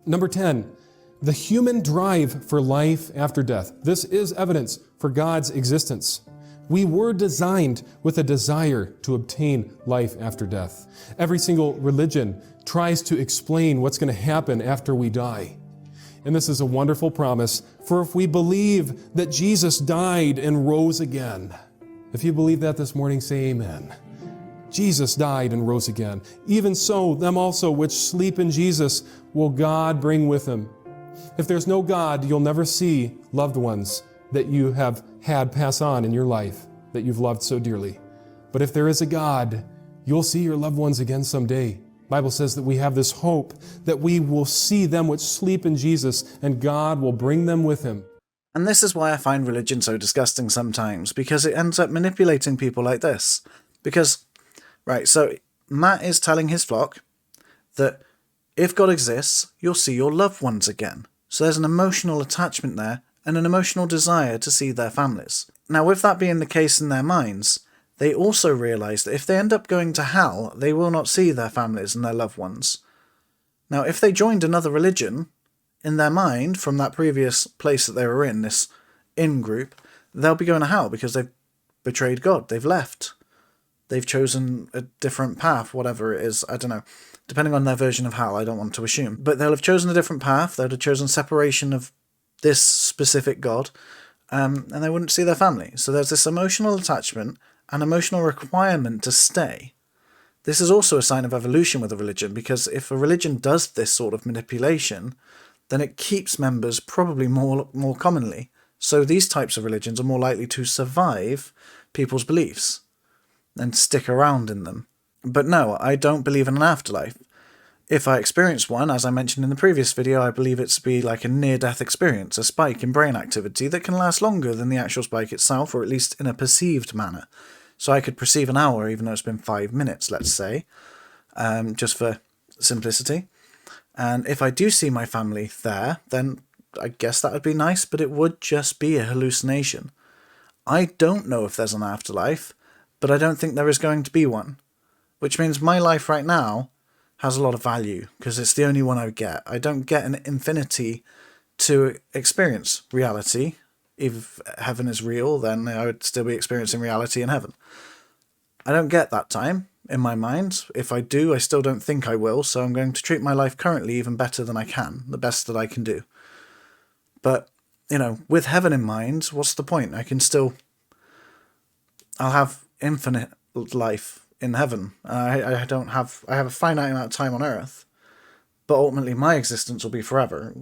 Number 10, the human drive for life after death. This is evidence for God's existence. We were designed with a desire to obtain life after death. Every single religion tries to explain what's going to happen after we die. And this is a wonderful promise, for if we believe that Jesus died and rose again, if you believe that this morning, say amen. Jesus died and rose again. Even so, them also which sleep in Jesus will God bring with him. If there's no God, you'll never see loved ones that you have had pass on in your life that you've loved so dearly. But if there is a God, you'll see your loved ones again someday. The Bible says that we have this hope that we will see them which sleep in Jesus, and God will bring them with him. And this is why I find religion so disgusting sometimes, because it ends up manipulating people like this. Because, right, so Matt is telling his flock that if God exists, you'll see your loved ones again. So there's an emotional attachment there and an emotional desire to see their families. Now, with that being the case in their minds, they also realise that if they end up going to hell, they will not see their families and their loved ones. Now, if they joined another religion, in their mind, from that previous place that they were in, this in-group, they'll be going to hell because they've betrayed God, they've left. They've chosen a different path, whatever it is, I don't know. Depending on their version of hell, I don't want to assume. But they'll have chosen a different path, they'll have chosen separation of this specific God, and they wouldn't see their family. So there's this emotional attachment and emotional requirement to stay. This is also a sign of evolution with a religion, because if a religion does this sort of manipulation, then it keeps members probably more commonly. So these types of religions are more likely to survive people's beliefs and stick around in them. But no, I don't believe in an afterlife. If I experience one, as I mentioned in the previous video, I believe it to be like a near-death experience, a spike in brain activity that can last longer than the actual spike itself, or at least in a perceived manner. So I could perceive an hour, even though it's been 5 minutes, let's say, just for simplicity. And if I do see my family there, then I guess that would be nice, but it would just be a hallucination. I don't know if there's an afterlife, but I don't think there is going to be one. Which means my life right now has a lot of value, because it's the only one I get. I don't get an infinity to experience reality. If heaven is real, then I would still be experiencing reality in heaven. I don't get that time in my mind. If I do, I still don't think I will, so I'm going to treat my life currently even better than I can, the best that I can do. But, you know, with heaven in mind, what's the point? I'll have infinite life in heaven. I have a finite amount of time on earth, but ultimately my existence will be forever.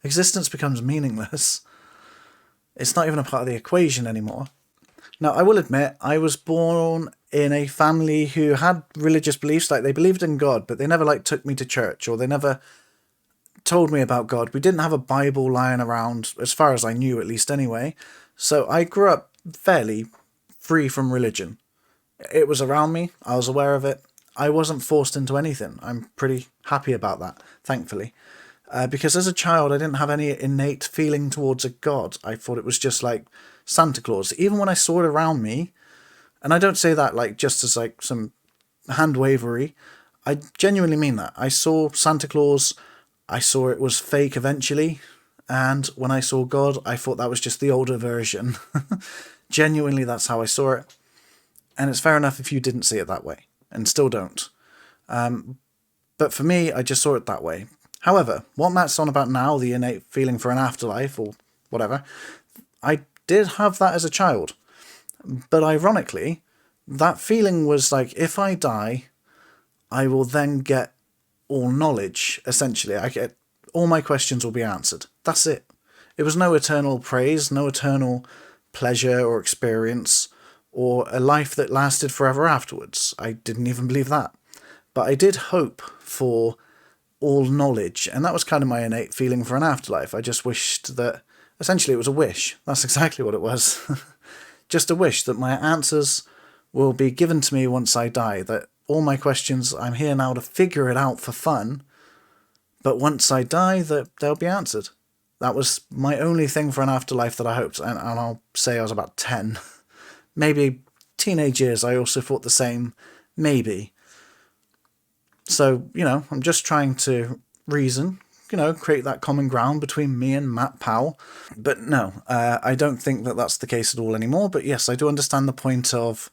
Existence becomes meaningless. It's not even a part of the equation anymore. Now, I will admit, I was born in a family who had religious beliefs, like they believed in God, but they never took me to church, or they never told me about God. We didn't have a Bible lying around, as far as I knew, at least anyway. So I grew up fairly free from religion. It was around me, I was aware of it. I wasn't forced into anything. I'm pretty happy about that, thankfully. Because as a child, I didn't have any innate feeling towards a God. I thought it was just like Santa Claus. Even when I saw it around me, and I don't say that just as some hand-wavery, I genuinely mean that. I saw Santa Claus, I saw it was fake eventually, and when I saw God, I thought that was just the older version. Genuinely, that's how I saw it. And it's fair enough if you didn't see it that way, and still don't. But for me, I just saw it that way. However, what Matt's on about now, the innate feeling for an afterlife, or whatever, I did have that as a child. But ironically, that feeling was like, if I die, I will then get all knowledge, essentially. All my questions will be answered. That's it. It was no eternal praise, no eternal pleasure or experience, or a life that lasted forever afterwards. I didn't even believe that. But I did hope for all knowledge, and that was kind of my innate feeling for an afterlife. I just wished that, essentially it was a wish. That's exactly what it was. Just a wish that my answers will be given to me once I die, that all my questions, I'm here now to figure it out for fun, but once I die, that they'll be answered. That was my only thing for an afterlife that I hoped, and I'll say I was about 10. Maybe teenage years, I also thought the same, maybe. So, I'm just trying to reason, create that common ground between me and Matt Powell. But no, I don't think that that's the case at all anymore. But yes, I do understand the point of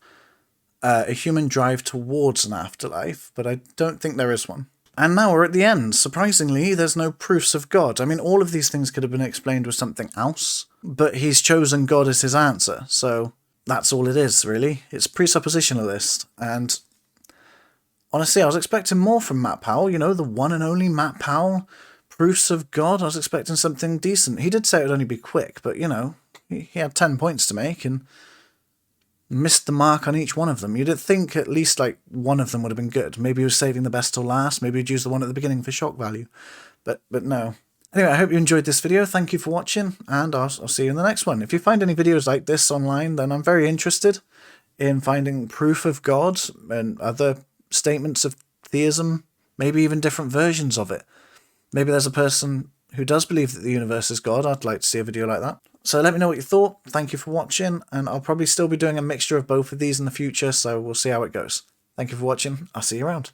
a human drive towards an afterlife, but I don't think there is one. And now we're at the end. Surprisingly, there's no proofs of God. I mean, all of these things could have been explained with something else, but he's chosen God as his answer. So that's all it is, really. It's presuppositionalist. And honestly, I was expecting more from Matt Powell, the one and only Matt Powell. Proofs of God, I was expecting something decent. He did say it would only be quick, but, he had 10 points to make and missed the mark on each one of them. You'd think at least one of them would have been good. Maybe he was saving the best till last. Maybe he'd use the one at the beginning for shock value. But no. Anyway, I hope you enjoyed this video. Thank you for watching, and I'll see you in the next one. If you find any videos like this online, then I'm very interested in finding proof of God and other statements of theism, maybe even different versions of it. Maybe there's a person who does believe that the universe is God. I'd like to see a video like that. So let me know what you thought. Thank you for watching, and I'll probably still be doing a mixture of both of these in the future, so we'll see how it goes. Thank you for watching. I'll see you around.